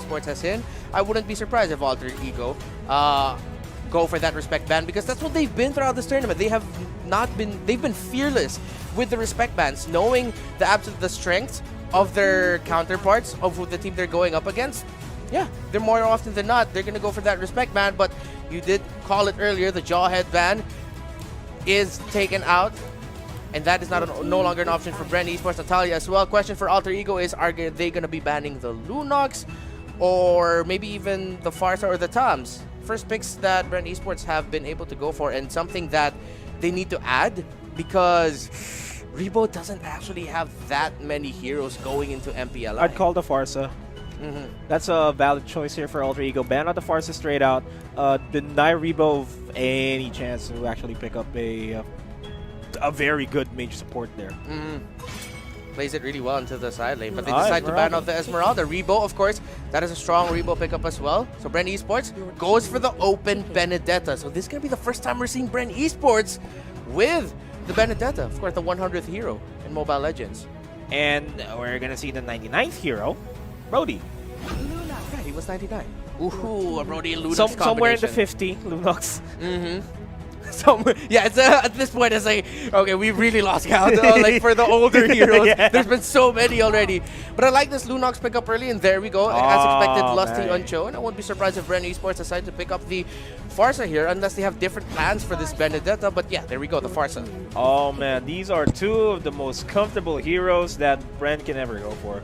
Esports has in, I wouldn't be surprised if Alter Ego go for that respect ban, because that's what they've been throughout this tournament. They've been fearless with the respect bans, knowing the strength of their counterparts of the team they're going up against. Yeah, they're more often than not, they're gonna go for that respect ban, but you did call it earlier, the Jawhead ban is taken out, and that is no longer an option for BREN Esports. Natalia as well. Question for Alter Ego is, are they gonna be banning the Lunox, or maybe even the Farsa or the Toms? First picks that BREN Esports have been able to go for, and something that they need to add, because Rebo doesn't actually have that many heroes going into MPLI. I'd call the Farsa. That's a valid choice here for Alter Ego. Ban out the Farsa straight out. Deny Rebo of any chance to actually pick up a very good major support there. Plays it really well into the side lane, but they decide to ban out the Esmeralda. Rebo, of course, that is a strong Rebo pickup as well. So BREN Esports goes for the open Benedetta. So this is going to be the first time we're seeing BREN Esports with the Benedetta. Of course, the 100th hero in Mobile Legends. And we're going to see the 99th hero, Brody. Yeah, he was 99. Ooh, a Brody and Lunox combination. Somewhere in the 50, Lunox. Somewhere, yeah, it's at this point, it's like, okay, we really lost count. Like for the older heroes, there's been so many already. But I like this Lunox pickup early, and there we go. As expected, Lusty on Cho, and I won't be surprised if BREN Esports decide to pick up the Farsa here, unless they have different plans for this Benedetta. But yeah, there we go, the Farsa. Oh man, these are two of the most comfortable heroes that BREN can ever go for.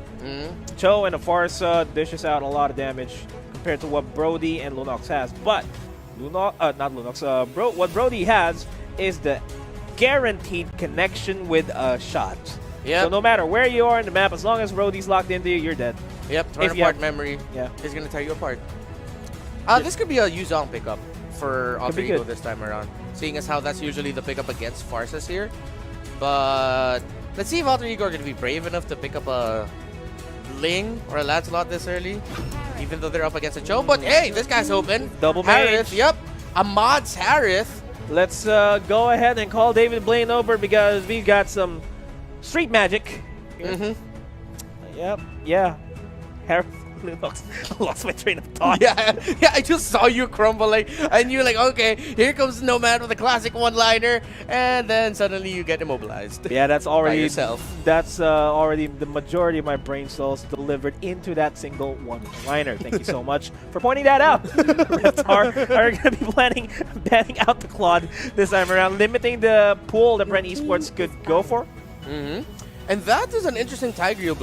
Cho and the Farsa dishes out a lot of damage compared to what Brody and Lunox has, but what Brody has is the guaranteed connection with a shot. So no matter where you are in the map, as long as Brody's locked into you, you're dead. Yep, turn apart memory is going to tear you apart. This could be a Yuzong pickup for Alter Ego this time around, seeing as how that's usually the pickup against Farsas here. But let's see if Alter Ego are going to be brave enough to pick up a Ling or a Lancelot this early, even though they're up against a Cho. But hey, this guy's open. Double Harith, mage. yep. Ahmad's Harith. Let's go ahead and call David Blaine over, because we've got some street magic. Yep, yeah. Harith, Lunox. I lost my train of thought. Yeah, I just saw you crumble. Like, I knew, like, okay, here comes Nomad with a classic one-liner, and then suddenly you get immobilized. Yeah, that's already yourself. That's already the majority of my brain cells delivered into that single one-liner. Thank you so much for pointing that out. Reptar are going to be banning out the Claude this time around, limiting the pool that BREN Esports could go for. And that is an interesting Tigreal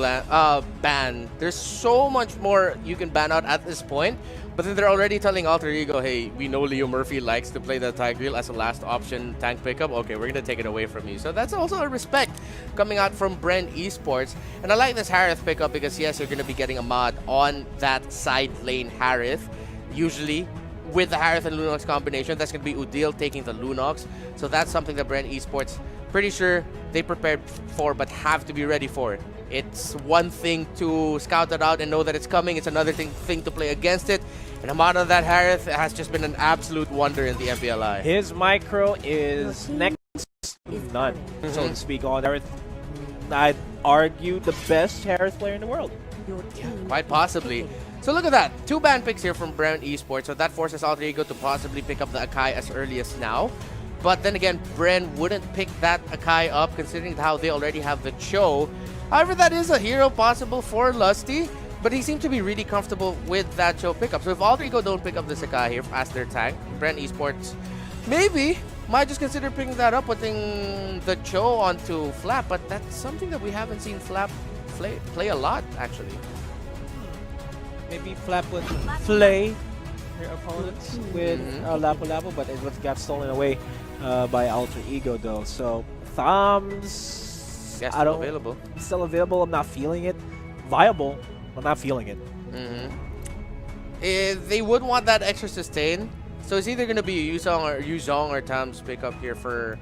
ban. There's so much more you can ban out at this point, but then they're already telling Alter Ego, hey, we know Leo Murphy likes to play the Tigreal as a last option tank pickup. Okay, we're going to take it away from you. So that's also a respect coming out from BREN Esports. And I like this Harith pickup because, yes, you're going to be getting a mod on that side lane Harith, usually with the Harith and Lunox combination. That's going to be Udil taking the Lunox. So that's something that BREN Esports, pretty sure they prepared for, but have to be ready for it. It's one thing to scout it out and know that it's coming. It's another thing to play against it. And Ahmad on that Harith has just been an absolute wonder in the MPLI. His micro is next to none, so to speak, on Harith. I'd argue the best Harith player in the world. Yeah, quite possibly. So look at that. 2 ban picks here from BREN Esports. So that forces Alter Ego to possibly pick up the Akai as early as now. But then again, BREN wouldn't pick that Akai up considering how they already have the Cho. However, that is a hero possible for Lusty, but he seemed to be really comfortable with that Cho pickup. So if Alter Ego don't pick up the Akai here as their tank, BREN Esports maybe might just consider picking that up, putting the Cho onto Flap, but that's something that we haven't seen Flap play a lot, actually. Maybe Flap would flay your opponents with Lapu-Lapu, but it got stolen away by Alter Ego though. So Thumbs, still available. I'm not feeling it. Viable, I'm not feeling it. They would want that extra sustain, so it's either going to be Yuzong or Thumbs pick up here for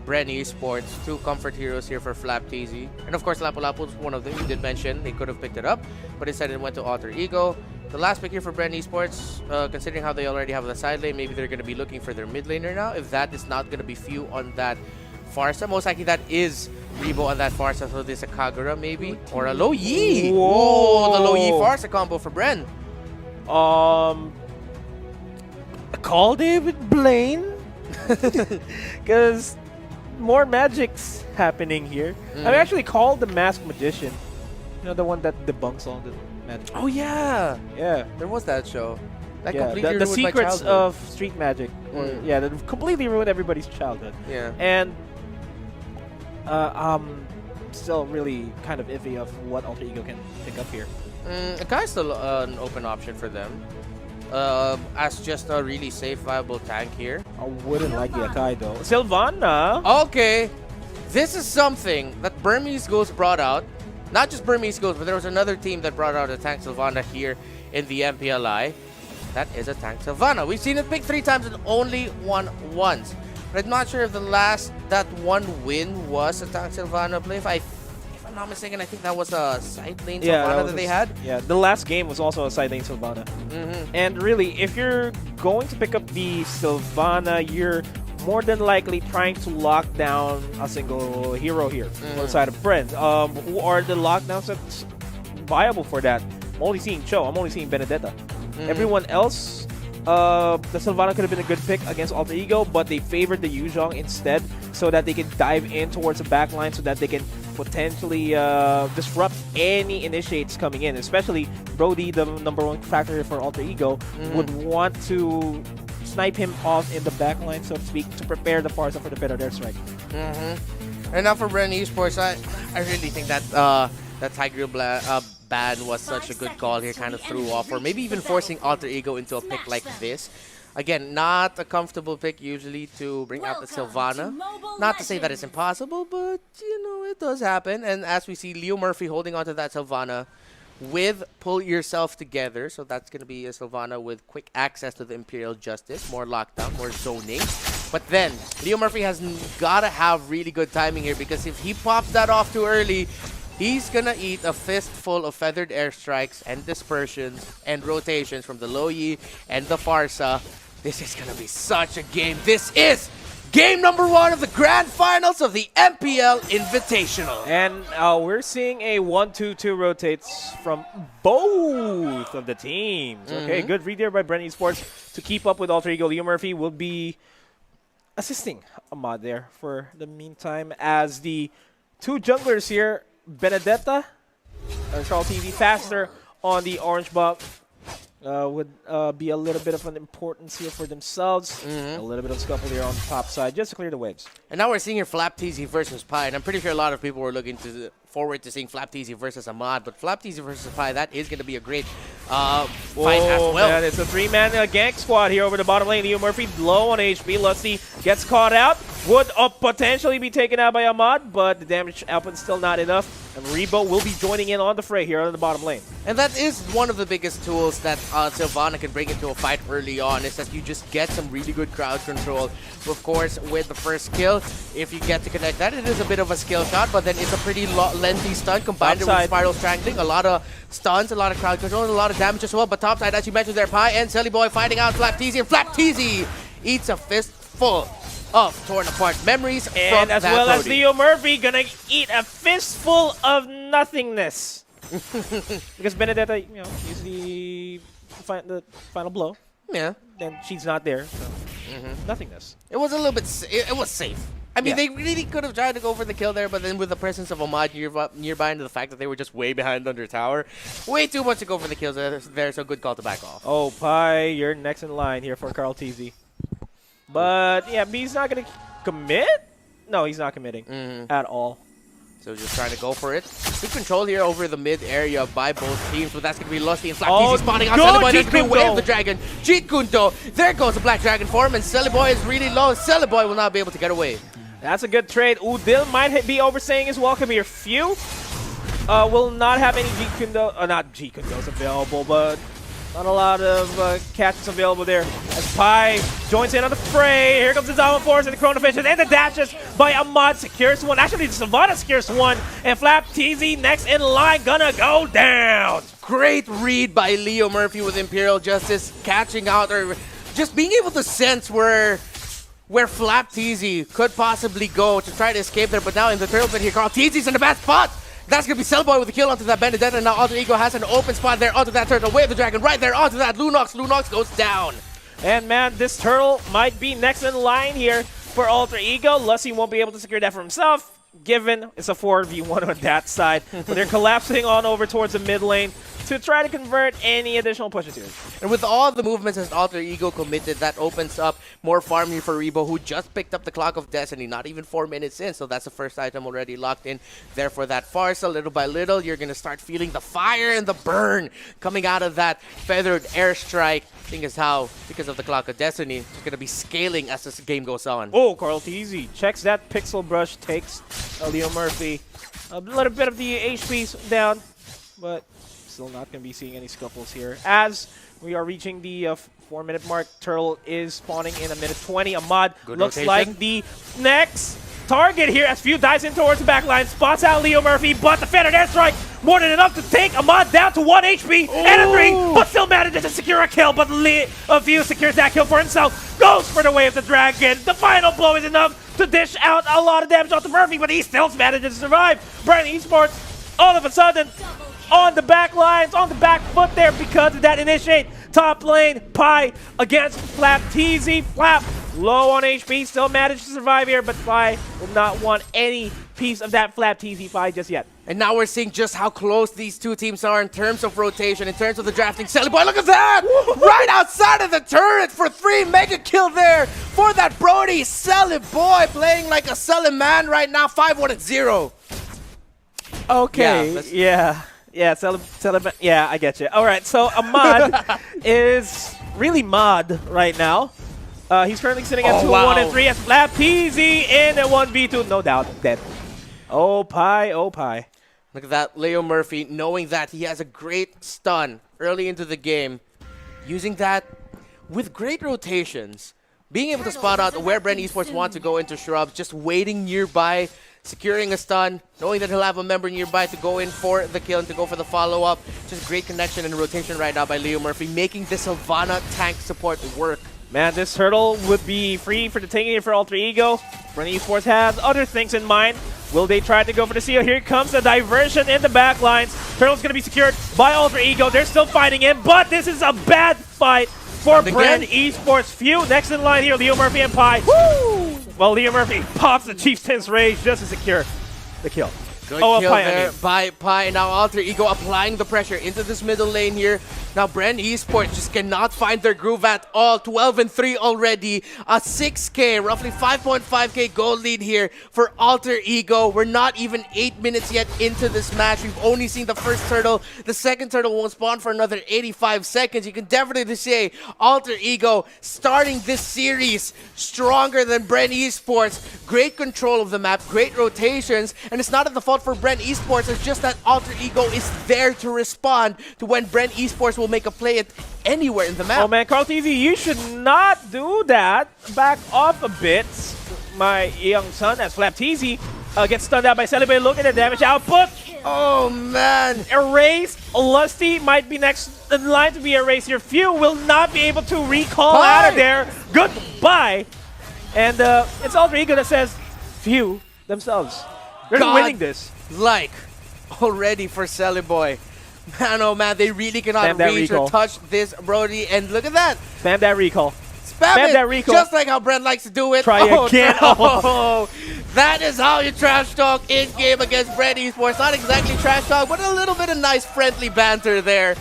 BREN Esports. 2 comfort heroes here for Flap TZ, and of course Lapu-Lapu is one of them. You did mention they could have picked it up, but instead it went to Alter Ego. The last pick here for BREN Esports, considering how they already have the side lane, maybe they're going to be looking for their mid laner now. If that is not going to be few on that Farsa, most likely that is Rebo on that Farsa, so this is a Kagura maybe, or a Low Yi. Whoa, the Low Yi Farsa combo for BREN. Call David Blaine, because more magic's happening here. I actually called the Masked Magician. You know, the one that debunks all the magic. Oh yeah, Yeah. there was that show. That Yeah, completely the ruined my secrets childhood. of street magic. Or, yeah, that completely ruined everybody's childhood. Yeah. And I'm still really kind of iffy of what Alter Ego can pick up here. Akai's still an open option for them. As just a really safe, viable tank here. I wouldn't like the Akai though. Sylvana! Okay, this is something that Burmese Ghost brought out. Not just Burmese Ghost, but there was another team that brought out a tank Sylvana here in the MPLI. That is a tank Sylvana. We've seen it pick 3 times and only won once. But I'm not sure if that one win was a tank Sylvana play. If I'm not mistaken, I think that was a side lane Sylvana that they had. Yeah, the last game was also a side lane Sylvana. And really, if you're going to pick up the Sylvana, you're more than likely trying to lock down a single hero here on the side of BREN. Who are the lockdowns that's viable for that? I'm only seeing Cho. I'm only seeing Benedetta. Everyone else, the Sylvana could have been a good pick against Alter Ego, but they favored the Yuzhong instead so that they can dive in towards the backline so that they can potentially disrupt any initiates coming in. Especially Brody, the #1 factor here for Alter Ego, would want to snipe him off in the backline, so to speak, to prepare the Farsa for the better airstrike. And now for BREN Esports, I really think that that Tiger ban was such a good call here, kind of threw off, or maybe even forcing Alter Ego into a pick like this. Again, not a comfortable pick usually to bring out the Sylvana. Not to say that it's impossible, but you know, it does happen. And as we see Leo Murphy holding onto that Sylvana with Pull Yourself Together. So that's going to be a Sylvana with quick access to the Imperial Justice, more lockdown, more zoning. But then, Leo Murphy has got to have really good timing here, because if he pops that off too early, he's going to eat a fistful of feathered airstrikes and dispersions and rotations from the Loyi and the Farsa. This is going to be such a game. This is game #1 of the Grand Finals of the MPL Invitational. And we're seeing a 1-2-2 rotates from both of the teams. Okay, good read there by BREN Esports to keep up with Alter Ego. Leo Murphy will be assisting Ahmad there for the meantime, as the 2 junglers here, Benedetta, Charles TV, faster on the orange buff. Would be a little bit of an importance here for themselves. A little bit of scuffle here on the top side just to clear the waves. And now we're seeing here Flap TZ versus Pi, and I'm pretty sure a lot of people were looking forward to seeing Flap TZ versus Ahmad, but Flap TZ versus Pi, that is going to be a great fight as well. Man, it's a 3-man gank squad here over the bottom lane. Leo Murphy low on HP. Lusty gets caught out. Would potentially be taken out by Ahmad, but the damage output is still not enough. And Rebo will be joining in on the fray here on the bottom lane. And that is one of the biggest tools that Sylvana can bring into a fight early on, is that you just get some really good crowd control. Of course, with the first kill, if you get to connect that, it is a bit of a skill shot, but then it's a pretty lengthy stun combined with Spiral Strangling. A lot of stuns, a lot of crowd control, and a lot of damage as well. But topside, as you mentioned there, Pi and Silly Boy fighting out Flap TZ, and Flap TZ eats a fistful of torn apart memories and from as that well as Brody. Leo Murphy gonna eat a fistful of nothingness. Because Benedetta, you know, usually the final blow. Yeah. Then she's not there, so nothingness. It was a little bit, it was safe. I mean, they really could have tried to go for the kill there, but then with the presence of Ahmad nearby and the fact that they were just way behind under tower, way too much to go for the kills there, so good call to back off. Oh, Pi, you're next in line here for Carl TZ. But, yeah, B's not going to commit? No, he's not committing at all. So just trying to go for it. Good control here over the mid area by both teams, but that's going to be Lusty and Flap TZ spawning out. Sellyboy doesn't be away of the dragon. Jeet Kunto, there goes the black dragon form, and Sellyboy is really low. Sellyboy will not be able to get away. That's a good trade. Udil might be overstaying his welcome here. Few will not have any Jeet Kundo, not Jeet Kundos available, but not a lot of catches available there. As Pi joins in on the fray. Here comes the Zama Force and the Chrono Fishes and the dashes by Ahmad. Secures one. Actually, the Savannah secures one. And Flap TZ next in line. Gonna go down. Great read by Leo Murphy with Imperial Justice, catching out, or just being able to sense where Flap TZ could possibly go to try to escape there. But now in the turtle pit here, Carl TZ's in the bad spot. That's going to be Cellboy with the kill onto that Benedetta. And now Alter Ego has an open spot there onto that turtle. Wave the dragon right there onto that Lunox. Lunox goes down. And man, this turtle might be next in line here for Alter Ego. Lussie won't be able to secure that for himself, given it's a 4v1 on that side. But they're collapsing on over towards the mid lane to try to convert any additional pushes here. And with all the movements as Alter Ego committed, that opens up more farming for Rebo, who just picked up the Clock of Destiny, not even 4 minutes in. So that's the first item already locked in there for that Farsa. Little by little, you're going to start feeling the fire and the burn coming out of that feathered airstrike. Thing is how, because of the Clock of Destiny, it's going to be scaling as this game goes on. Oh, Carl Teasy checks that Pixel Brush, takes Leo Murphy. A little bit of the HP's down, but still not going to be seeing any scuffles here. As we are reaching the 4-minute mark, Turtle is spawning in a minute 20. Ahmad Good looks rotation. like the next target here as Few dives in towards the back line, spots out Leo Murphy, but the feathered airstrike more than enough to take Ahmad down to 1 HP and a 3, but still manages to secure a kill, but Few secures that kill for himself, goes for the Wave of the Dragon. The final blow is enough to dish out a lot of damage onto Murphy, but he still manages to survive. BREN Esports, all of a sudden, on the back lines, on the back foot there because of that initiate. Top lane, Pi against Flap TZ. Flap low on HP, still managed to survive here, but Pi will not want any piece of that Flap TZ Pi just yet. And now we're seeing just how close these two teams are in terms of rotation, in terms of the drafting. Sally Boy, look at that! Right outside of the turret for 3 mega kill there for that Brody. Sally Boy playing like a selling man right now, 5-1-0. Okay, yeah, yeah, I get you. All right, so Ahmad is really mod right now. He's currently sitting at 2-1-3 as Flap TZ in a 1v2, no doubt, dead. Oh, Pi, oh, Pi. Look at that, Leo Murphy, knowing that he has a great stun early into the game, using that with great rotations, being able to spot out where BREN Esports want to go into shrubs, just waiting nearby, securing a stun, knowing that he'll have a member nearby to go in for the kill and to go for the follow-up. Just great connection and rotation right now by Leo Murphy, making the Sylvana tank support work. Man, this turtle would be free for the taking it for Alter Ego. BREN Esports has other things in mind. Will they try to go for the seal? Here comes the diversion in the back lines. Turtle's going to be secured by Alter Ego. They're still fighting in, but this is a bad fight for BREN Esports. Few next in line here, Leo Murphy and Pi. Woo! Well, Leo Murphy pops the Chieftain's Rage just to secure the kill. Good kill there by Pi. Now Alter Ego applying the pressure into this middle lane here. Now BREN Esports just cannot find their groove at all. 12-3 already. A 6K, roughly 5.5K gold lead here for Alter Ego. We're not even 8 minutes yet into this match. We've only seen the first turtle. The second turtle won't spawn for another 85 seconds. You can definitely say Alter Ego starting this series stronger than BREN Esports. Great control of the map, great rotations, and it's not at the fault for BREN Esports. It's just that Alter Ego is there to respond to when BREN Esports will make a play at anywhere in the map. Oh man, Carl TZ, you should not do that. Back off a bit, my young son, as Flap TZ gets stunned out by Celebrate. Look at the damage output. Oh man. Erased. Lusty might be next in line to be erased here. Few will not be able to recall out of there. Goodbye. And it's Alter Ego that says Few themselves. They're winning this. Like already for Sally Boy. Man, oh man, they really cannot reach or touch this Brody. And look at that. Spam that recall. Spam it, that recall. Just like how BREN likes to do it. Try again. No. That is how you trash talk in-game against BREN Esports. Not exactly trash talk, but a little bit of nice friendly banter there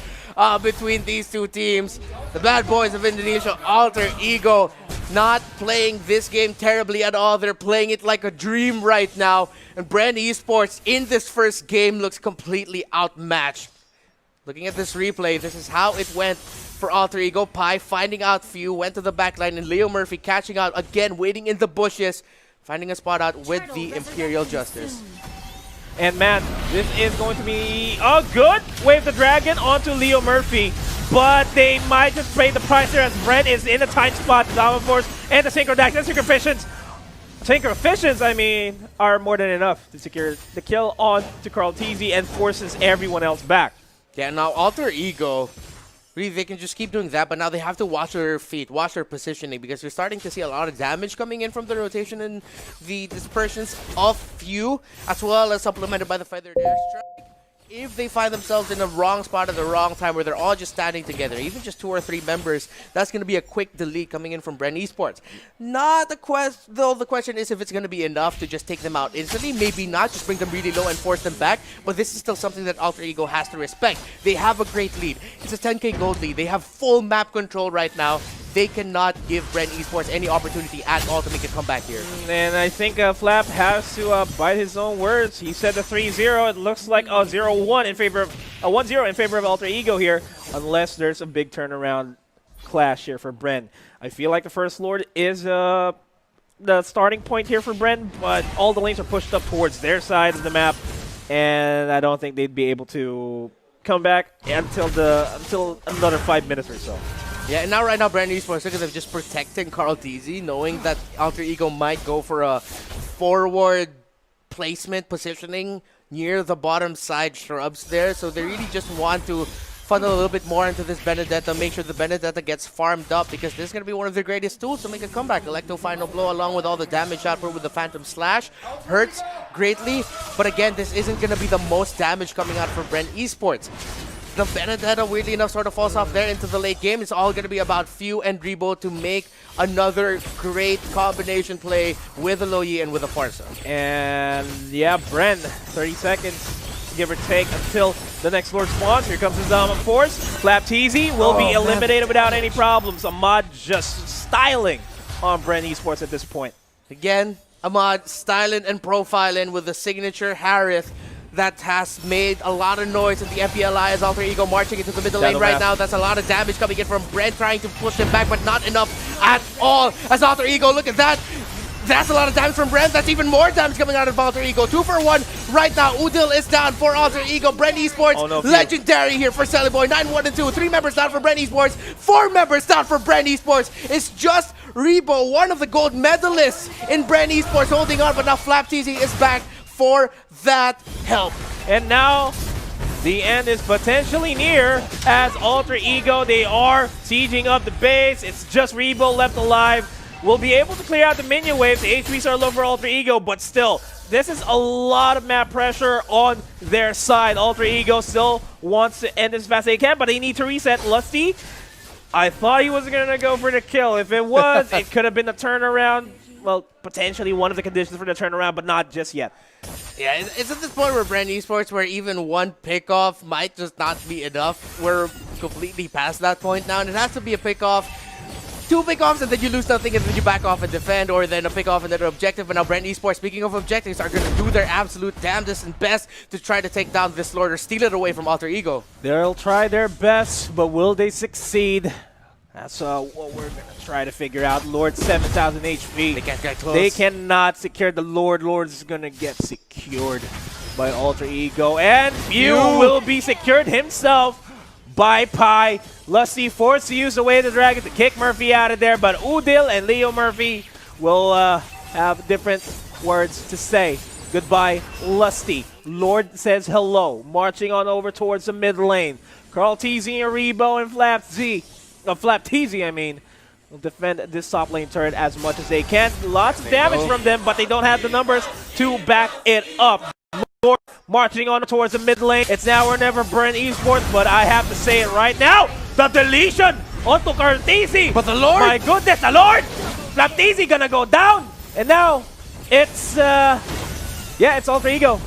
between these two teams. The bad boys of Indonesia, Alter Ego, not playing this game terribly at all. They're playing it like a dream right now. And BREN Esports in this first game looks completely outmatched. Looking at this replay, this is how it went for Alter Ego. Pi finding out Few, went to the backline, and Leo Murphy catching out again, waiting in the bushes, finding a spot out with the Imperial Justice. And man, this is going to be a good Wave the Dragon onto Leo Murphy. But they might just pay the price there as BREN is in a tight spot. Diamond Force and the Synchro Dax and Synchro Efficients, I mean, are more than enough to secure the kill on to Carl TZ and forces everyone else back. Yeah, now Alter Ego Really, they can just keep doing that, but now they have to watch their feet, watch their positioning, because you're starting to see a lot of damage coming in from the rotation and the dispersions of few, as well as supplemented by the feathered airstrike. If they find themselves in the wrong spot at the wrong time where they're all just standing together, even just 2 or 3 members, that's going to be a quick delete coming in from BREN Esports. Not the quest, though the question is if it's going to be enough to just take them out instantly. Maybe not, just bring them really low and force them back, but this is still something that Alter Ego has to respect. They have a great lead. It's a 10k gold lead. They have full map control right now. They cannot give BREN Esports any opportunity at all to make a comeback here. And I think Flap has to bite his own words. He said the 3-0. It looks like a 0-1 in favor of a 1-0 in favor of Alter Ego here, unless there's a big turnaround clash here for BREN. I feel like the First Lord is the starting point here for BREN, but all the lanes are pushed up towards their side of the map, and I don't think they'd be able to come back until another 5 minutes or so. Yeah, and now right now, BREN Esports, look at them just protecting Carl TZ, knowing that Alter Ego might go for a forward placement positioning near the bottom side shrubs there. So they really just want to funnel a little bit more into this Benedetta, make sure the Benedetta gets farmed up, because this is going to be one of their greatest tools to make a comeback. Electo Final Blow, along with all the damage output with the Phantom Slash, hurts greatly. But again, this isn't going to be the most damage coming out for BREN Esports. The Benedetta, weirdly enough, sort of falls off there into the late game. It's all going to be about Few and Rebo to make another great combination play with a Loyi and with a Farsa. And yeah, BREN, 30 seconds, give or take, until the next Lord spawns. Here comes the Zama Force. Flap TZ will be eliminated without any problems. Ahmad just styling on BREN Esports at this point. Again, Ahmad styling and profiling with the signature Harith that has made a lot of noise in the MPLI as Alter Ego marching into the middle lane right now. That's a lot of damage coming in from BREN, trying to push him back, but not enough at all. As Alter Ego, look at that. That's a lot of damage from BREN. That's even more damage coming out of Alter Ego. 2 for 1 right now. Udil is down for Alter Ego. BREN Esports, legendary here for Sellyboy. 9-1 and 2. 3 members down for BREN Esports. 4 members down for BREN Esports. It's just Rebo, one of the gold medalists in BREN Esports, holding on, but now Flap TZ is back for that help. And now the end is potentially near as Alter Ego, they are sieging up the base. It's just Rebo left alive. Will be able to clear out the minion waves. The HPs are low for Alter Ego, but still, this is a lot of map pressure on their side. Alter Ego still wants to end as fast as they can, but they need to reset. Lusty, I thought he was going to go for the kill. If it was, it could have been a turnaround. Well, potentially one of the conditions for the turnaround, but not just yet. Yeah, it's at this point where BREN Esports, where even one pickoff might just not be enough. We're completely past that point now, and it has to be a pickoff. 2 pickoffs, and then you lose nothing, and then you back off and defend, or then a pickoff and then an objective. But now BREN Esports, speaking of objectives, are going to do their absolute damnedest and best to try to take down this Lord or steal it away from Alter Ego. They'll try their best, but will they succeed? That's what we're going to try to figure out. Lord, 7,000 HP. They can't get close. They cannot secure the Lord. Lord is going to get secured by Alter Ego. And Few will be secured himself by Pi. Lusty forced to use Away the Dragon to kick Murphy out of there. But Udil and Leo Murphy will have different words to say. Goodbye, Lusty. Lord says hello. Marching on over towards the mid lane. Carl TZ and Rebo and Flap TZ, I mean, will defend this top lane turret as much as they can. Lots of damage from them, but they don't have the numbers to back it up. Lord marching on towards the mid lane. It's now or never BREN Esports, but I have to say it right now. The deletion onto Carl TZ. But the Lord! My goodness, the Lord! Flap TZ gonna go down. And now, it's, it's Alter Ego.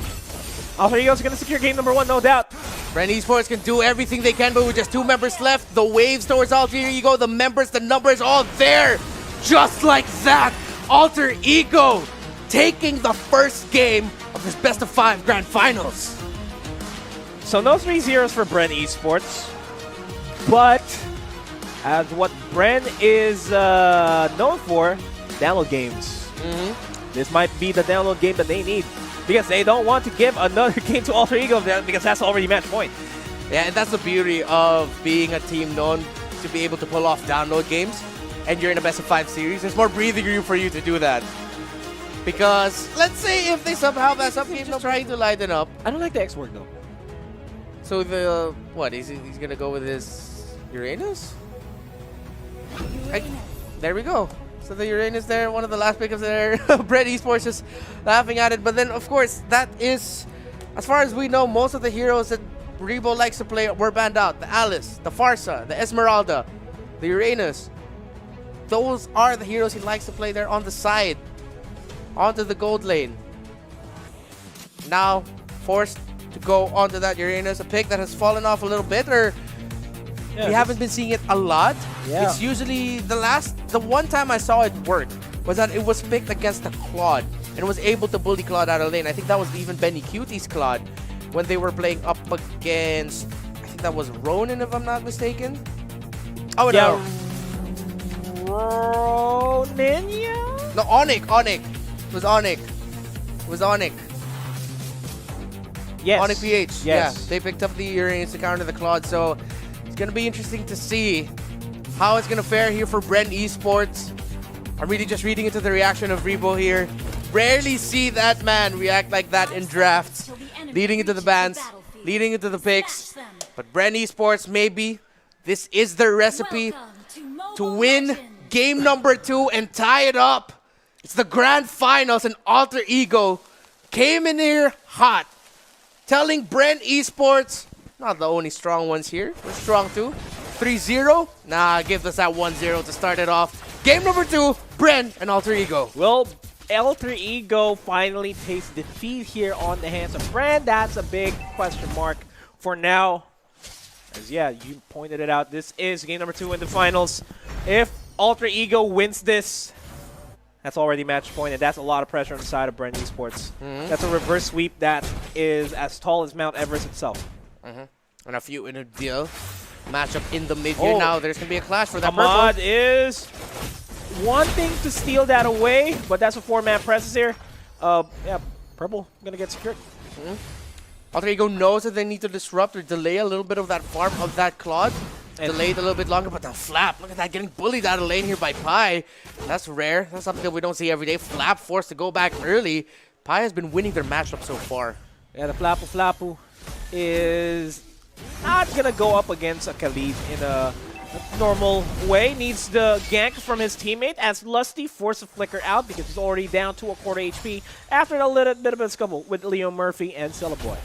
Alter Ego's gonna secure game number 1, no doubt. BREN Esports can do everything they can, but with just 2 members left, the waves towards Alter Ego, the members, the numbers, all there. Just like that, Alter Ego taking the first game of this best of 5 grand finals. So no 3-0s for BREN Esports, but as what BREN is known for, download games. This might be the download game that they need, because they don't want to give another game to Alter Ego because that's already match point. Yeah, and that's the beauty of being a team known to be able to pull off download games, and you're in a best of 5 series. There's more breathing room for you to do that. Because let's say if they somehow mess up, he's just trying to light it up. I don't like the X work though. So the what? He's gonna go with his Uranus? There we go. So the Uranus there, one of the last pickups there. BREN Esports just laughing at it. But then, of course, that is, as far as we know, most of the heroes that Rebo likes to play were banned out. The Alice, the Farsa, the Esmeralda, the Uranus. Those are the heroes he likes to play there on the side. Onto the gold lane. Now, forced to go onto that Uranus. A pick that has fallen off a little bit, or we haven't been seeing it a lot. Yeah. It's usually the one time I saw it work was that it was picked against the Claude and was able to bully Claude out of lane. I think that was even Benny Cutie's Claude when they were playing up against, I think that was Ronin, if I'm not mistaken. Oh, Yeah. no. Ronin, yeah? No, Onyx. It was Onyx. Yes. Onyx PH. Yes. Yeah, they picked up the Uranus to counter the Claude, so it's going to be interesting to see how it's going to fare here for BREN Esports. I'm really just reading into the reaction of Rebo here. Rarely see that man react like that in drafts. Leading into the bans, leading into the picks. But BREN Esports, maybe this is their recipe to win game number 2 and tie it up. It's the grand finals, and Alter Ego came in here hot, telling BREN Esports, not the only strong ones here, we're strong too. 3-0? Nah, give us that 1-0 to start it off. Game number 2, BREN and Alter Ego. Well, Alter Ego finally tastes defeat here on the hands of BREN. That's a big question mark for now. As yeah, you pointed it out, this is game number 2 in the finals. If Alter Ego wins this, that's already match point, and that's a lot of pressure on the side of BREN Esports. That's a reverse sweep that is as tall as Mount Everest itself. And a few in a deal. Matchup in the mid here now. There's going to be a clash for that Ahmad purple. is wanting to steal that away, but that's a 4-man presence here. Yeah, purple going to get secured. Alter Ego knows that they need to disrupt or delay a little bit of that farm of that Claude. Delayed a little bit longer, but the Flap, look at that, getting bullied out of lane here by Pi. That's rare. That's something that we don't see every day. Flap forced to go back early. Pi has been winning their matchup so far. Yeah, the Flapu is not going to go up against a Khalid in a normal way. Needs the gank from his teammate as Lusty forced to flicker out because he's already down to a quarter HP after a little bit of a scuffle with Leo Murphy and Cellaboy.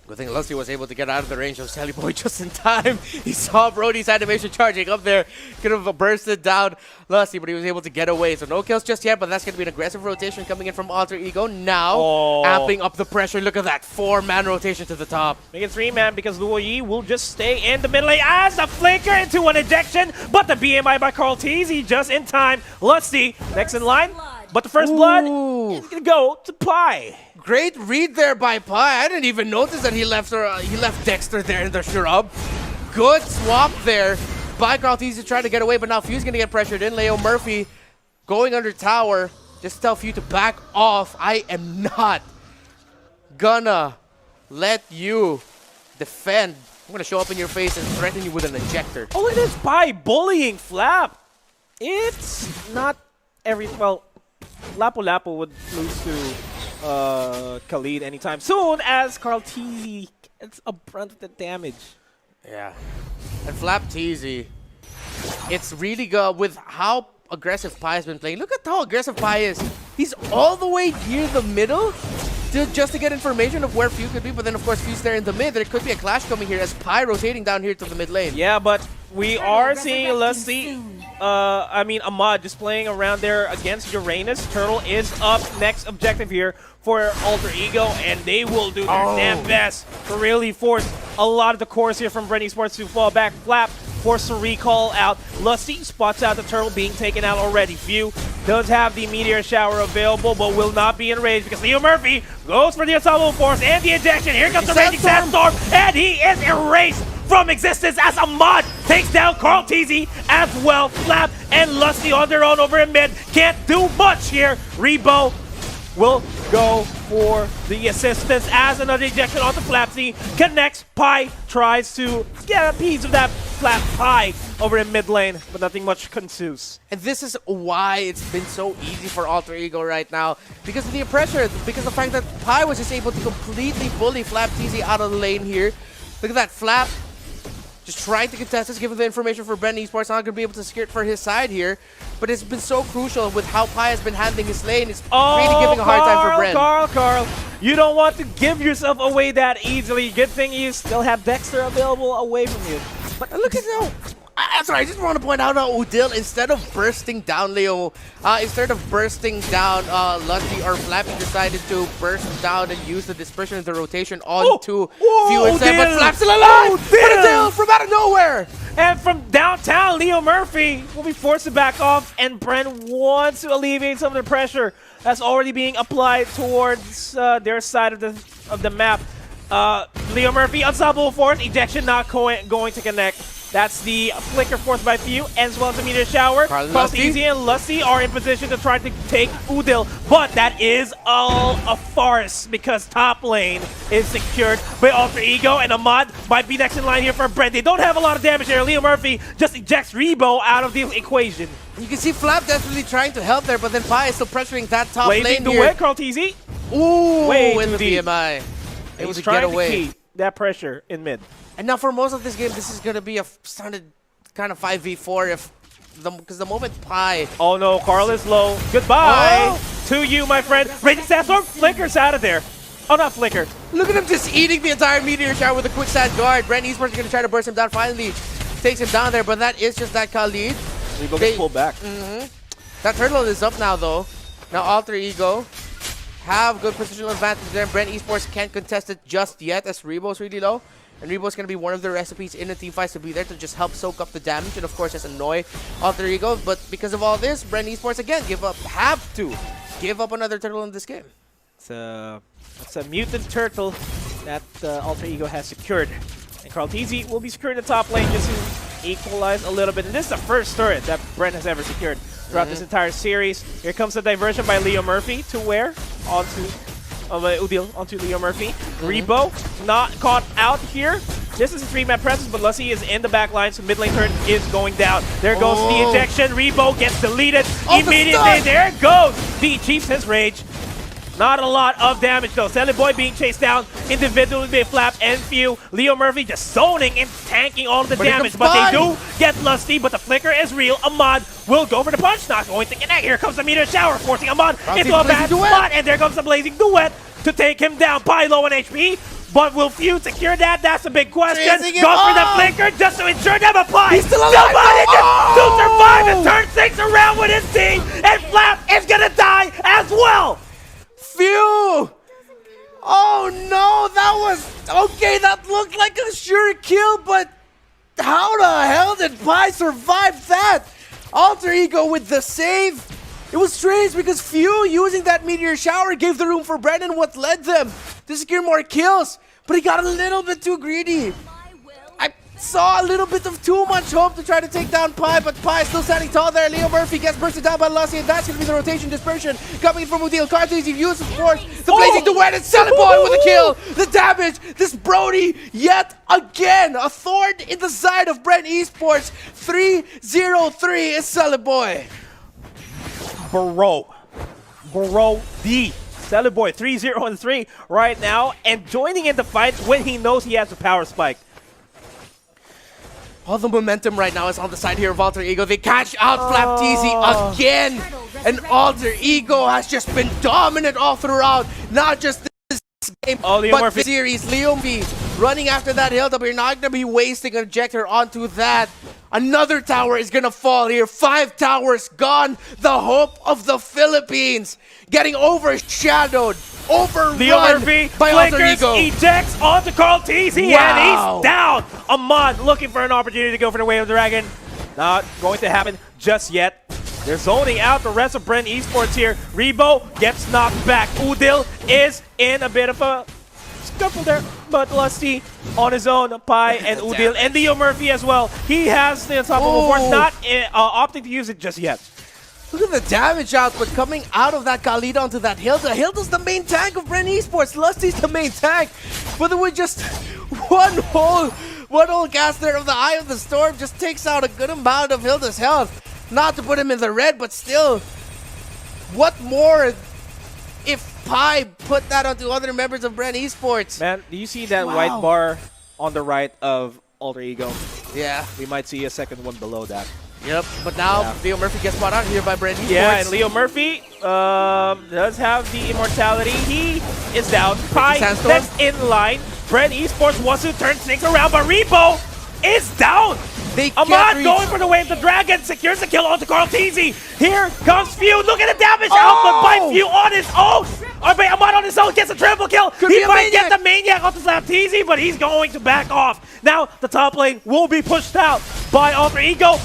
Good thing Lusty was able to get out of the range of Sally Boy just in time. He saw Brody's animation charging up there. Could have bursted down Lusty, but he was able to get away. So no kills just yet, but that's going to be an aggressive rotation coming in from Alter Ego. Now, amping up the pressure. Look at that. 4-man rotation to the top. Make it 3-man because Luo Yi will just stay in the middle lane as a flinker into an ejection, but the BMI by Carl Teasy just in time. Lusty next in line, but the first blood is going to go to Pi. Great read there by Pi. I didn't even notice that he left Dexter there in the shrub. Good swap there by Kraltiz to try to get away, but now Few's going to get pressured in. Leo Murphy going under tower. Just tell Few to back off. I am not gonna let you defend. I'm going to show up in your face and threaten you with an ejector. Oh, look at this Pi bullying Flap. It's not every... Well, Lapu Lapu would lose to Khalid anytime soon as Carl Teasy gets a brunt of the damage. Yeah. And Flap Teasy, it's really good with how aggressive Pi has been playing. Look at how aggressive Pi is. He's all the way near the middle just to get information of where Few could be, but then of course Few's there in the mid. There could be a clash coming here as Pi rotating down here to the mid lane. Yeah, but we are seeing, let's see, Ahmad just playing around there against Uranus. Turtle is up next objective here for Alter Ego, and they will do their damn best to really force a lot of the cores here from BREN Esports to fall back. Flap forced to recall out. Lusty spots out the Turtle being taken out already. Few does have the Meteor Shower available, but will not be enraged because Leo Murphy goes for the Ensemble Force and the ejection. Here comes the Raging Sandstorm, and he is erased from existence as Ahmad takes down Carl Teasy as well. Flap and Lusty on their own over in mid. Can't do much here. Rebo will go for the assistance as another ejection onto Flapsy. Connects. Pi tries to get a piece of that Flap Pi over in mid lane, but nothing much ensues. And this is why it's been so easy for Alter Ego right now. Because of the pressure, because of the fact that Pi was just able to completely bully Flap Teasy out of the lane here. Look at that. Flap just trying to contest this, given the information for BREN Esports, not going to be able to secure it for his side here. But it's been so crucial with how Pi has been handling his lane. It's really giving a hard time for BREN. Carl, you don't want to give yourself away that easily. Good thing you still have Dexter available away from you. But look at how... Sorry, I just want to point out how Udil, instead of bursting down Leo, instead of bursting down Lusty or Flappy, decided to burst down and use the dispersion of the rotation onto Few instead. But Flap's still alive! But Udil from out of nowhere! And from downtown, Leo Murphy will be forced to back off, and BREN wants to alleviate some of the pressure that's already being applied towards their side of the map. Leo Murphy, unstoppable force, ejection not going to connect. That's the flicker forced by Few, as well as the meteor shower. Easy and Lusty are in position to try to take Udil, but that is all a farce because top lane is secured by Alter Ego, and Ahmad might be next in line here for BREN. They don't have a lot of damage there. Leo Murphy just ejects Rebo out of the equation. You can see Flap definitely trying to help there, but then Pi is still pressuring that top lane here. Duet, Carl TZ. Ooh, way with too the deep. BMI. It was a trying getaway. to keep that pressure in mid. And now for most of this game, this is going to be a standard kind of 5v4 because the moment Pi... Oh no, Carl is low. Goodbye to you, my friend. Raging Sandstorm flickers out of there. Oh, not flicker. Look at him just eating the entire meteor shower with a quick side guard. BREN Esports is going to try to burst him down. Finally takes him down there, but that is just that Khalid. Rebo gets pulled back. That turtle is up now, though. Now Alter Ego have good positional advantage there. BREN Esports can't contest it just yet as Rebo's really low. And Rebo's going to be one of the recipes in the team fights to be there to just help soak up the damage and, of course, just annoy Alter Ego. But because of all this, BREN Esports, again, have to give up another turtle in this game. It's a mutant turtle that Alter Ego has secured. And Carl TZ will be securing the top lane just to equalize a little bit. And this is the first turret that BREN has ever secured throughout this entire series. Here comes the diversion by Leo Murphy to where? Onto Udil onto Leo Murphy. Rebo not caught out here. This is a 3-man presence, but Lusty is in the back line, so mid lane turret is going down. There goes the ejection. Rebo gets deleted immediately. There goes the Chiefs his rage. Not a lot of damage though. Silly Boy being chased down individually by Flap and Few. Leo Murphy just zoning and tanking all of the damage, but they do get Lusty, but the flicker is real. Ahmad will go for the punch, not going to connect. Here comes the meteor shower, forcing Ahmad into a bad spot, and there comes the blazing duet to take him down. Pi low on HP, but will Few secure that? That's a big question. Goes for the flicker just to ensure them apply. He's still alive. To survive and turn things around with his team, and Flap is gonna die as well. Few! Oh no, that was... Okay, that looked like a sure kill, but how the hell did Pi survive that? Alter Ego with the save. It was strange because Few using that meteor shower gave the room for BREN and what led them to secure more kills, but he got a little bit too greedy. I saw a little bit of too much hope to try to take down Pi, but Pi is still standing tall there. Leo Murphy gets bursted down by Lusty, and that's going to be the rotation dispersion coming from Udil. Cartoons, he views, of course, the blazing duet, and Silly Boy with a kill. The damage, this Brody, yet again, a thorn in the side of BREN Esports. 3-0-3 is Silly Boy. Bro D. Silly Boy 3-0-3 right now, and joining in the fight when he knows he has a power spike. All the momentum right now is on the side here of Alter Ego. They catch out Flap TZ again. And Alter Ego has just been dominant all throughout. Not just this game, but the series. Leo Murphy running after that hill, but you're not going to be wasting an ejector onto that. Another tower is going to fall here. 5 towers gone. The hope of the Philippines getting overshadowed. Overrun Leo Murphy by Alter Ego. Ejects onto Carl TZ, and he's down. Ahmad looking for an opportunity to go for the Way of the Dragon. Not going to happen just yet. They're zoning out the rest of BREN Esports here. Rebo gets knocked back. Udil is in a bit of a scuffle there, but Lusty on his own. Pi and Udil and Leo Murphy as well. He has the unstoppable force, not opting to use it just yet. Look at the damage output coming out of that Khalid onto that Hilda. Hilda's the main tank of BREN Esports. Lusty's the main tank. But with just one whole caster of the Eye of the Storm just takes out a good amount of Hilda's health. Not to put him in the red, but still, what more if Pi put that onto other members of BREN Esports? Man, do you see that white bar on the right of Alter Ego? Yeah. We might see a second one below that. Yep. But now Leo Murphy gets spot out here by BREN Esports. Yeah, and Leo Murphy does have the immortality. He is down. Pi next in line. BREN Esports wants to turn things around, but Rebo is down. Ahmad going for the wave. The Dragon secures the kill onto Carlteasy. Here comes Feud. Look at the damage output by Feud on his own. Or by Ahmad on his own gets a triple kill. He might get the Maniac onto Slapteasy, but he's going to back off. Now the top lane will be pushed out by Alter Ego.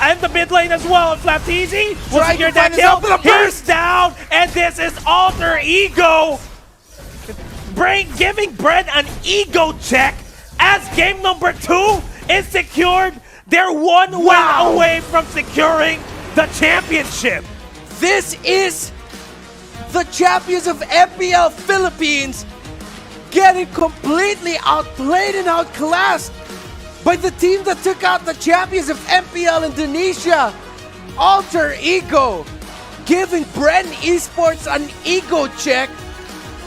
And the mid lane as well. And Slapteasy will secure that kill. He's down. And this is Alter Ego. Giving BREN an ego check as game number 2 is secured. They're one win away from securing the championship. This is the champions of MPL Philippines getting completely outplayed and outclassed by the team that took out the champions of MPL Indonesia. Alter Ego giving BREN Esports an ego check.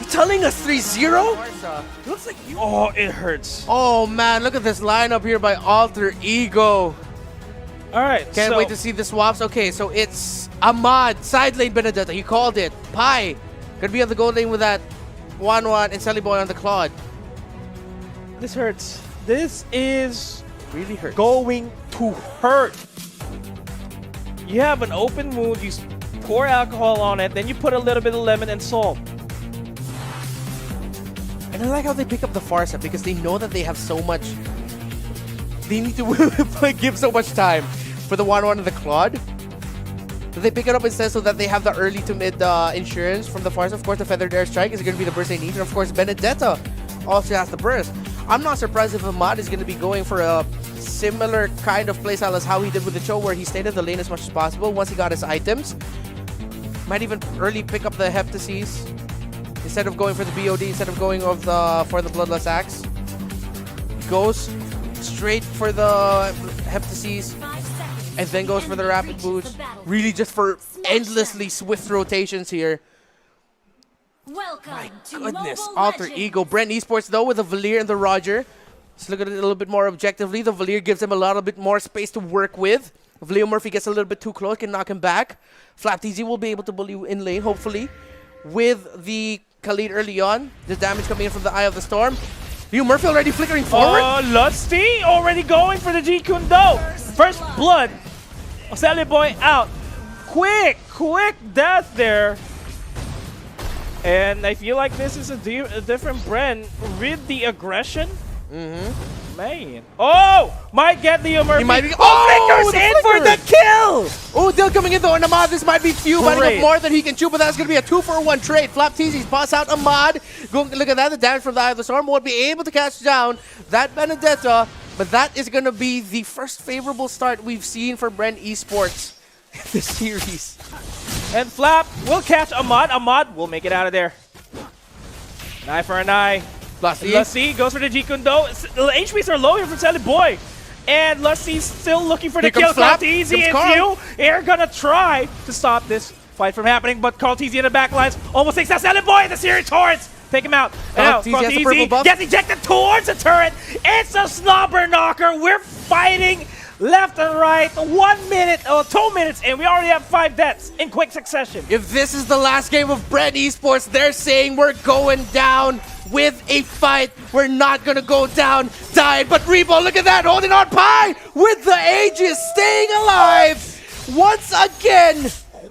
Telling us 3-0? Looks like you. Oh, it hurts. Oh man, look at this lineup here by Alter Ego. Alright, Can't wait to see the swaps. Okay, so it's Ahmad, side lane Benedetta. He called it. Pi gonna be on the gold lane with that 1-1 and Sally Boy on the Claude. This hurts. This is really hurt. Going to hurt. You have an open wound, you pour alcohol on it, then you put a little bit of lemon and salt. And I like how they pick up the Farsa because they know that they have so much. They need to give so much time for the 1-1 and the Claude. So they pick it up instead so that they have the early to mid insurance from the Farsa. Of course, the Feathered Airstrike is going to be the burst they need. And of course, Benedetta also has the burst. I'm not surprised if Ahmad is going to be going for a similar kind of playstyle as how he did with the Cho, where he stayed in the lane as much as possible once he got his items. Might even early pick up the Heptases instead of going for the BOD, instead of going for the Bloodlust Axe. Goes straight for the Heptases and then goes for the Rapid Boots. Really just for endlessly swift rotations here. My goodness, Alter Ego. BREN Esports though with the Valier and the Roger. Let's look at it a little bit more objectively. The Valier gives him a little bit more space to work with. If Leo Murphy gets a little bit too close, can knock him back. Flapteasy will be able to bully in lane, hopefully. With the Khalid early on. The damage coming in from the Eye of the Storm. Leo Murphy already flickering forward. Lusty already going for the G Kundo. First blood. Sally Boy out. Quick death there. And I feel like this is a different BREN with the aggression. Man. Oh! Might get Leo Murphy. He might be. Flickers in for the kill! Oh, Dill coming in though, and Ahmad, this might be few, but enough more than he can chew, but that's going to be a 2-for-1 trade. Flapteasy's boss out Ahmad. Look at that, the damage from the Eye of the Storm won't be able to catch down that Benedetta, but that is going to be the first favorable start we've seen for BREN Esports this series. And Flap will catch Ahmad. Ahmad will make it out of there. An eye for an eye. Lusty goes for the G Kundo. HPs are low here for Sally Boy. And Lusty's still looking for the kill. Carlteasy and Few are gonna try to stop this fight from happening, but Carlteasy in the back lines almost takes out Sally Boy. The Series Torrents take him out. And now Carlteasy gets ejected towards the turret. It's a slobber knocker. We're fighting left and right. 1 minute or 2 minutes, and we already have 5 deaths in quick succession. If this is the last game of BREN Esports, they're saying we're going down with a fight. We're not gonna go down died, but Rebo, look at that, holding on Pi with the Aegis, staying alive. Once again,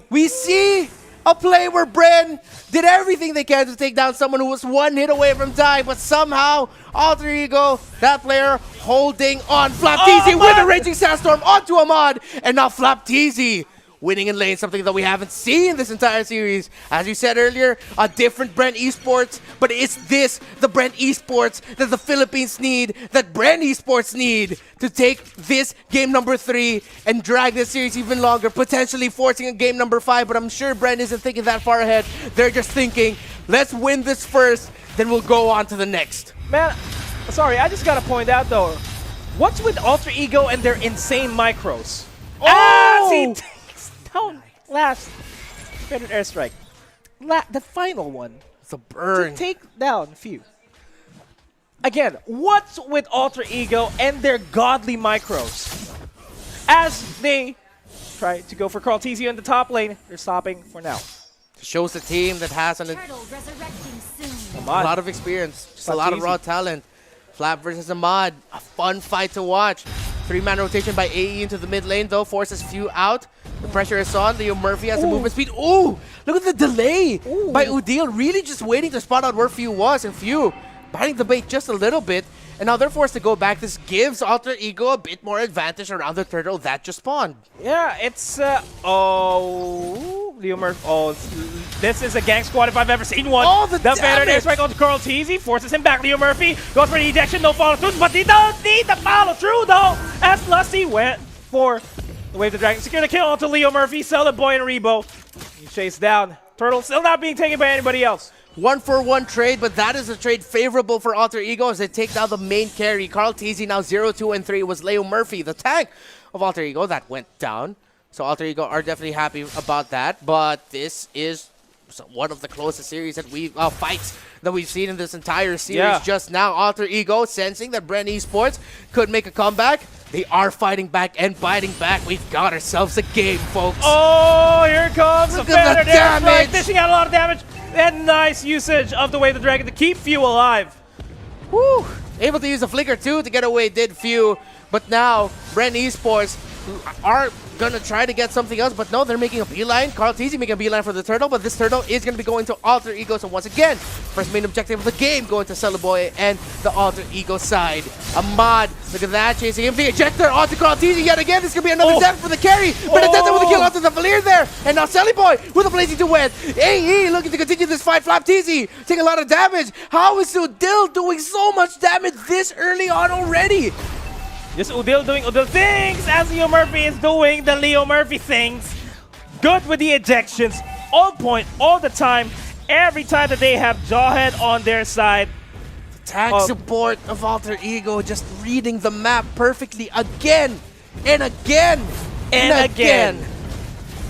we see a play where BREN did everything they can to take down someone who was 1 hit away from dying, but somehow Alter Ego, that player, holding on. Flapteasy with a Raging Sandstorm onto Ahmad, and now Flapteasy winning in lane, something that we haven't seen this entire series. As you said earlier, a different BREN Esports, but it's this, the BREN Esports that the Philippines need, that BREN Esports need to take this game number 3 and drag this series even longer, potentially forcing a game number 5, but I'm sure BREN isn't thinking that far ahead. They're just thinking, let's win this first, then we'll go on to the next. Man, sorry, I just gotta point out though, what's with Alter Ego and their insane micros? Oh! Down last Feathered Airstrike. The final one. It's a burn. To take down Few. again, what's with Alter Ego and their godly micros? As they try to go for Carl TZ in the top lane, they're stopping for now. Shows the team that has a lot of experience, just a lot of raw talent. Flap versus Ahmad, a fun fight to watch. 3-man rotation by AE into the mid lane though, forces Few out. The pressure is on. Leo Murphy has the movement speed. Ooh, look at the delay by Udil, really just waiting to spot out where Few was, and Few biting the bait just a little bit. And now they're forced to go back. This gives Alter Ego a bit more advantage around the turtle that just spawned. Yeah, it's, Leo Murphy, this is a gang squad if I've ever seen one. Oh, the Vanguard airstrike onto Carl TZ, forces him back. Leo Murphy goes for the ejection, no follow through, but he does need the follow through though, as Lusty went for the Wave the Dragon. Secure the kill onto Leo Murphy, Solid Boy and Rebo. He chased down. Turtle still not being taken by anybody else. 1-for-1 trade, but that is a trade favorable for Alter Ego as they take down the main carry. Carl TZ now 0-2 and 3 was Leo Murphy, the tank of Alter Ego. That went down. So Alter Ego are definitely happy about that. But this is one of the closest series that fights that we've seen in this entire series just now. Alter Ego sensing that BREN Esports could make a comeback. They are fighting back and biting back. We've got ourselves a game, folks. Oh, here comes Look the at the damage. dishing out a lot of damage. And nice usage of the Wave the Dragon to keep Few alive. Woo! Able to use a flicker too to get away, did Few. But now, BREN Esports are gonna try to get something else, but no, they're making a beeline. Carl TZ making a beeline for the turtle, but this turtle is gonna be going to Alter Ego. So once again, first main objective of the game going to Celeboy and the Alter Ego side. Ahmad, look at that, chasing him. The ejector onto Carl TZ yet again. This could be another death for the carry, but it's with a kill onto the Valir there. And now Celeboy with a blazing duet. AE looking to continue this fight. Flap TZ taking a lot of damage. How is Udil doing so much damage this early on already? Just Udil doing Udil things as Leo Murphy is doing the Leo Murphy things. Good with the ejections, on point all the time. Every time that they have Jawhead on their side. Tag support of Alter Ego just reading the map perfectly again and again and again.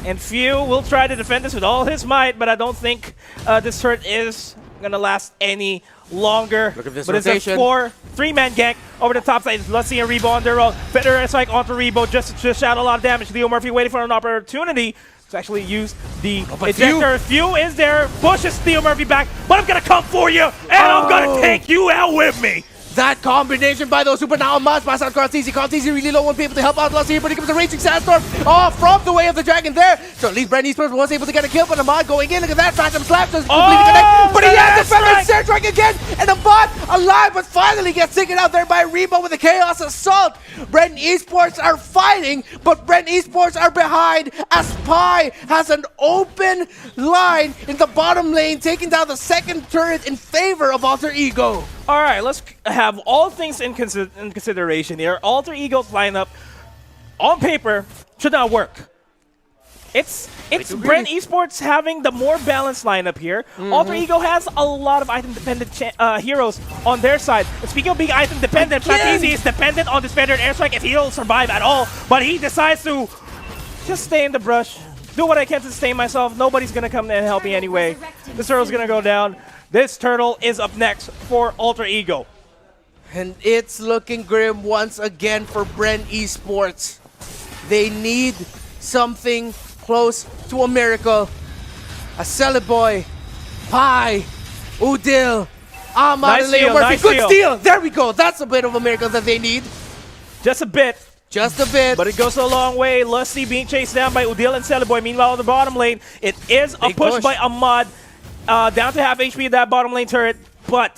And Few will try to defend this with all his might, but I don't think this turret is gonna last any longer. Look at this but rotation. It's a 3-man gank over the top side. Let's see a Rebo on their own. Federer airstrike onto Rebo just to dish out a lot of damage. Leo Murphy waiting for an opportunity to actually use the ejector. Few is there, pushes Leo Murphy back, but I'm gonna come for you, and I'm gonna take you out with me. That combination by those super now Ahmad pass out Carl TZ. Carl TZ really low, won't be able to help out Lusty here, but he comes a raging sandstorm from the way of the dragon there. So at least BREN Esports was able to get a kill, but Ahmad going in. Look at that, Phantom Slap doesn't completely connect, but he has the feather Snare Strike again, and Ahmad alive, but finally gets taken out there by Rebo with the Chaos Assault. BREN Esports are fighting, but BREN Esports are behind as Pi has an open line in the bottom lane, taking down the second turret in favor of Alter Ego. All right, let's have all things in consideration here. Alter Ego's lineup, on paper, should not work. It's BREN Esports having the more balanced lineup here. Alter Ego has a lot of item-dependent heroes on their side. And speaking of being item-dependent, Flatizi is dependent on this Federer airstrike if he'll survive at all. But he decides to just stay in the brush, do what I can to sustain myself. Nobody's going to come and help me anyway. This turtle's going to go down. This turtle is up next for Alter Ego. And it's looking grim once again for BREN Esports. They need something close to a miracle. A Celeboy, Pi, Udil, Ahmad, and Leo Murphy. Good steal! There we go. That's a bit of a miracle that they need. Just a bit. Just a bit. But it goes a long way. Lusty being chased down by Udil and Celeboy. Meanwhile, on the bottom lane, it is a push by Ahmad. Down to half HP of that bottom lane turret, but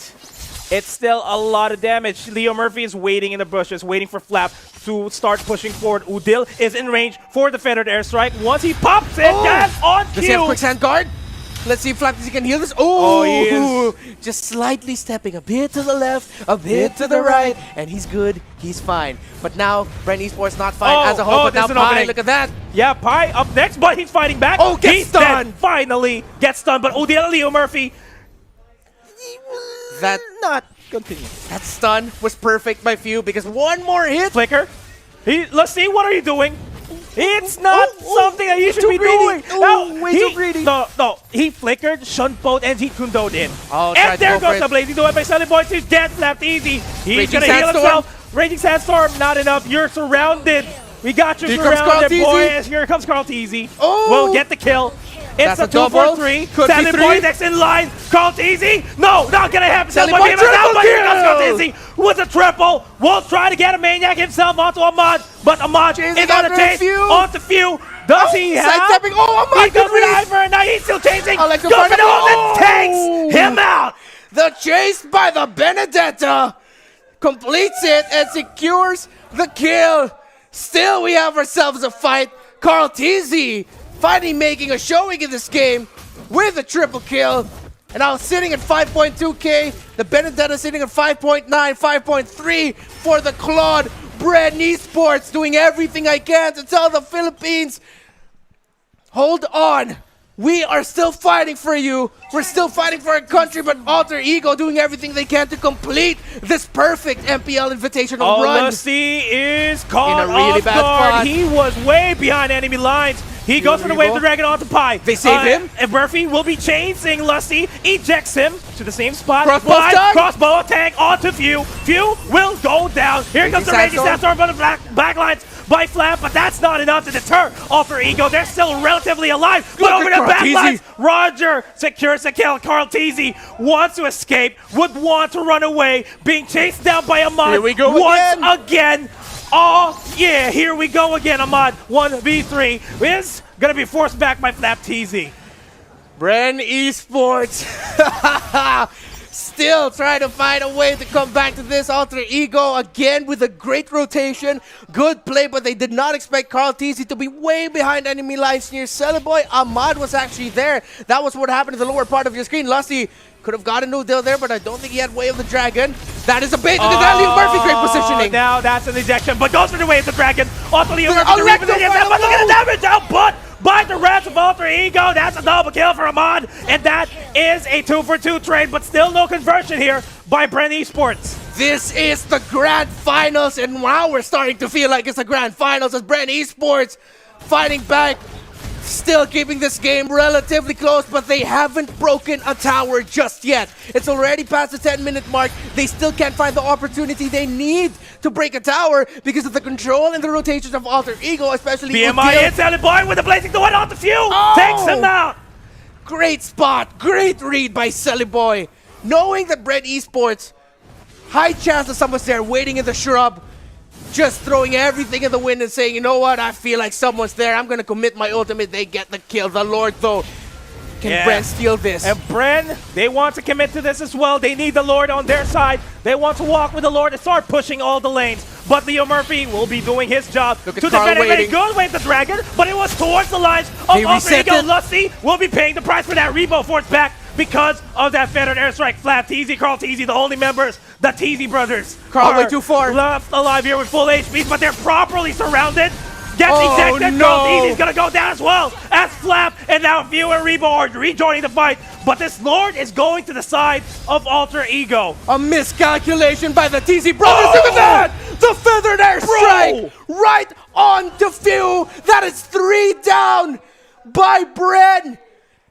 it's still a lot of damage. Leo Murphy is waiting in the bushes, waiting for Flap to start pushing forward. Udil is in range for the feathered airstrike. Once he pops it, that's on cue. Does he have quick sand guard? Let's see if Flapsy can heal this. He is. Just slightly stepping a bit to the left, a bit to the right, and he's good, he's fine. But now, BREN Esports not fine as a whole, but now Pi, look at that. Yeah, Pi up next, but he's fighting back. Gets stunned. Finally gets stunned, but Udil and Leo Murphy. That not continue. That stun was perfect by Few because one more hit. Flicker. Let's see, what are you doing? It's not something that you should be doing. Way too greedy. No, he flickered, shunned both, and he kundoed in. Oh, and there goes the blazing duet by Sunny Boy. He's dead, left easy. He's going to heal himself. Raging Sandstorm, not enough. You're surrounded. We got you surrounded, boys. Here comes Carl Teasy. We'll get the kill. It's a 2 for 3. Sunny Boy next in line. Carl Teasy. No, not going to happen. Sunny Boy triple kill. Here comes Carl Teasy with a triple. We'll try to get a Maniac himself onto Ahmad, but Ahmad is on the chase onto Few. Does he have? Ahmad, he goes with Ivor, and now he's still chasing. Goes for the ult and takes him out. The chase by the Benedetta completes it and secures the kill. Still, we have ourselves a fight. Carl Teasy finally making a showing in this game with a triple kill. And now sitting at 5.2k. The Benedetta sitting at 5.9, 5.3 for the Claude. BREN Esports doing everything I can to tell the Philippines, hold on. We are still fighting for you. We're still fighting for our country, but Alter Ego doing everything they can to complete this perfect MPL Invitational run. Lusty is caught in a really bad spot. He was way behind enemy lines. He goes for the Wave the Dragon onto Pi. They save him. And Murphy will be chasing Lusty. Ejects him to the same spot. Crossbow attack onto Few. Few will go down. Here comes the Raging Sandstorm on the back lines by Flap, but that's not enough to deter Alter Ego. They're still relatively alive. But over the back lines, Roger secures the kill. Carl Teasy wants to escape, would want to run away, being chased down by Ahmad. Here we go again. Oh, yeah, here we go again, Ahmad. 1v3 is going to be forced back by Flap Teasy. BREN Esports still trying to find a way to come back to this. Alter Ego again with a great rotation. Good play, but they did not expect Carl Teasy to be way behind enemy lines near Celiboy. Ahmad was actually there. That was what happened in the lower part of your screen. Lusty could have got a new deal there, but I don't think he had Way of the Dragon. That is a bait into the Leo Murphy. Great positioning. Now that's an ejection, but goes for the Way of the Dragon. Also Leo Murphy, but look at the damage output by the rest of Alter Ego. That's a double kill for Ahmad, and that is a 2 for 2 trade, but still no conversion here by BREN Esports. This is the Grand Finals, and now we're starting to feel like it's a Grand Finals as BREN Esports fighting back. Still keeping this game relatively close, but they haven't broken a tower just yet. It's already past the 10-minute mark. They still can't find the opportunity they need to break a tower because of the control and the rotations of Alter Ego, especially BMI and Sally Boy with the blazing duet on the Few. Takes him out. Great spot. Great read by Sally Boy. Knowing that BREN Esports, high chance that someone's there waiting in the shrub, just throwing everything in the wind and saying, you know what, I feel like someone's there. I'm going to commit my ultimate. They get the kill. The Lord, though. Can BREN steal this? And BREN, they want to commit to this as well. They need the Lord on their side. They want to walk with the Lord and start pushing all the lanes. But Leo Murphy will be doing his job to defend it. Very good with the Dragon, but it was towards the lines of Alter Ego. Lusty will be paying the price for that. Rebo force back because of that feathered airstrike. Flap Teasy, Carl Teasy, the only members, the Teasy brothers, Carl way too far. Left alive here with full HPs, but they're properly surrounded. Gets ejected. No. Carl Teasy's gonna go down as well as Flap, and now Few and Rebo are rejoining the fight. But this Lord is going to the side of Alter Ego. A miscalculation by the TZ brothers. Look at that! The feathered airstrike right on to Few. That is 3 down by BREN.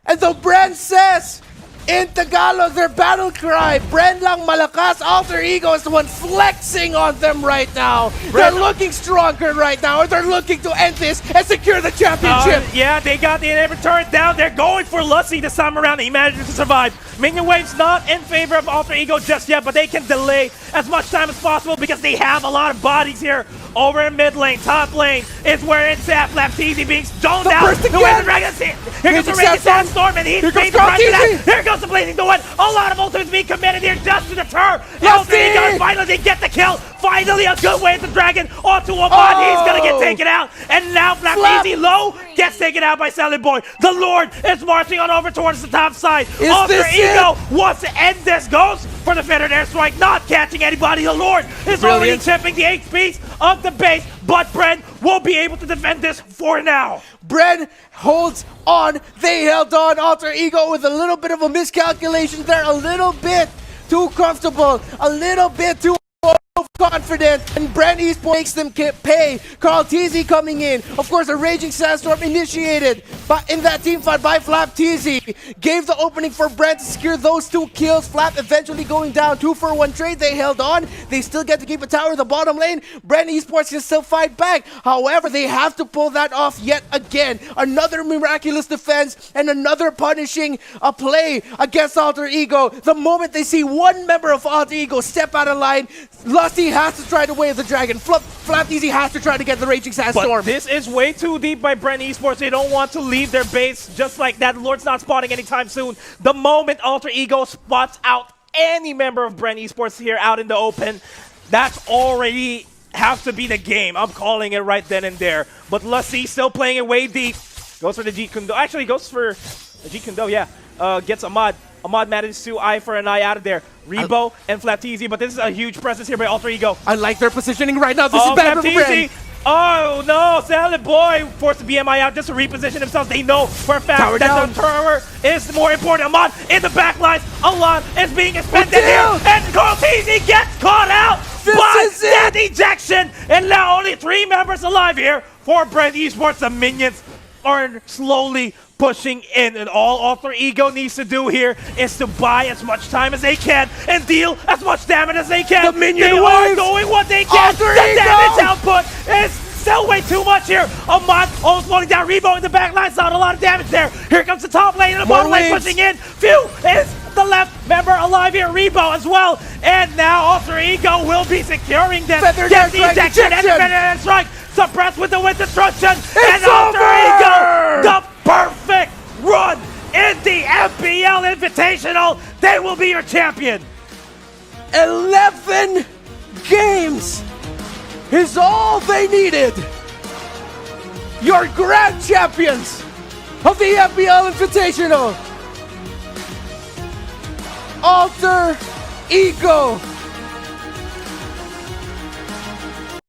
And the BREN says in Tagalog, their battle cry, BREN lang malakas. Alter Ego is the one flexing on them right now. They're looking stronger right now, or they're looking to end this and secure the championship. Yeah, they got the inhibitor turret down. They're going for Lusty this time around. He manages to survive. Minion Wave's not in favor of Alter Ego just yet, but they can delay as much time as possible because they have a lot of bodies here. Over in mid lane, top lane is where it's at. Flap Teasy being stoned out. The way the Dragon, here comes the Raging Sandstorm, and he's paying the price for that. Here goes the Blazing Duet. A lot of ultimates being committed here just to deter. Alter Ego, finally they get the kill. Finally a good way at the Dragon onto Ahmad. He's gonna get taken out. And now Flap Teasy low gets taken out by Sally Boy. The Lord is marching on over towards the top side. Alter Ego wants to end this. Goes for the feathered airstrike, not catching anybody. The Lord is already chipping the HPs of the base, but BREN will be able to defend this for now. BREN holds on. They held on. Alter Ego with a little bit of a miscalculation there, a little bit too comfortable, a little bit too confident, and BREN Esports makes them pay. Carl TZ coming in. Of course, a Raging Sandstorm initiated in that team fight by Flap. TZ gave the opening for BREN to secure those 2 kills. Flap eventually going down 2-for-1 trade. They held on. They still get to keep a tower in the bottom lane. BREN Esports can still fight back. However, they have to pull that off yet again. Another miraculous defense and another punishing play against Alter Ego. The moment they see one member of Alter Ego step out of line, Lusty has to try to wave the dragon. Flap Easy has to try to get the Raging Sandstorm. But this is way too deep by BREN Esports. They don't want to leave their base just like that. Lord's not spotting anytime soon. The moment Alter Ego spots out any member of BREN Esports here out in the open, that's already have to be the game. I'm calling it right then and there. But Lusty still playing it way deep. Goes for the Jeet Kune Do. Actually, goes for the Jeet Kune Do, yeah. Gets Ahmad. Ahmad manages to eye for an eye out of there. Rebo and Flapteezy, but this is a huge presence here by Alter Ego. I like their positioning right now. This is bad for BREN. Oh no, Salad Boy forced the BMI out just to reposition themselves. They know for a fact that the tower is more important. Ahmad in the backlines. Alon is being expended here. And Carl TZ gets caught out by that ejection. And now only 3 members alive here for BREN Esports. The minions are slowly pushing in, and all Alter Ego needs to do here is to buy as much time as they can and deal as much damage as they can. The minion they are doing what they can. The damage output is still way too much here. Ahmad almost falling down. Rebo in the back line, not a lot of damage there. Here comes the top lane and the bottom lane pushing in. Few is the left member alive here. Rebo as well. And now Alter Ego will be securing them. Get the ejection and the strike. Suppressed with the wind destruction. And Alter Ego, the perfect run in the MPL Invitational. They will be your champion. 11 games is all they needed. Your grand champions of the MPL Invitational. Alter Ego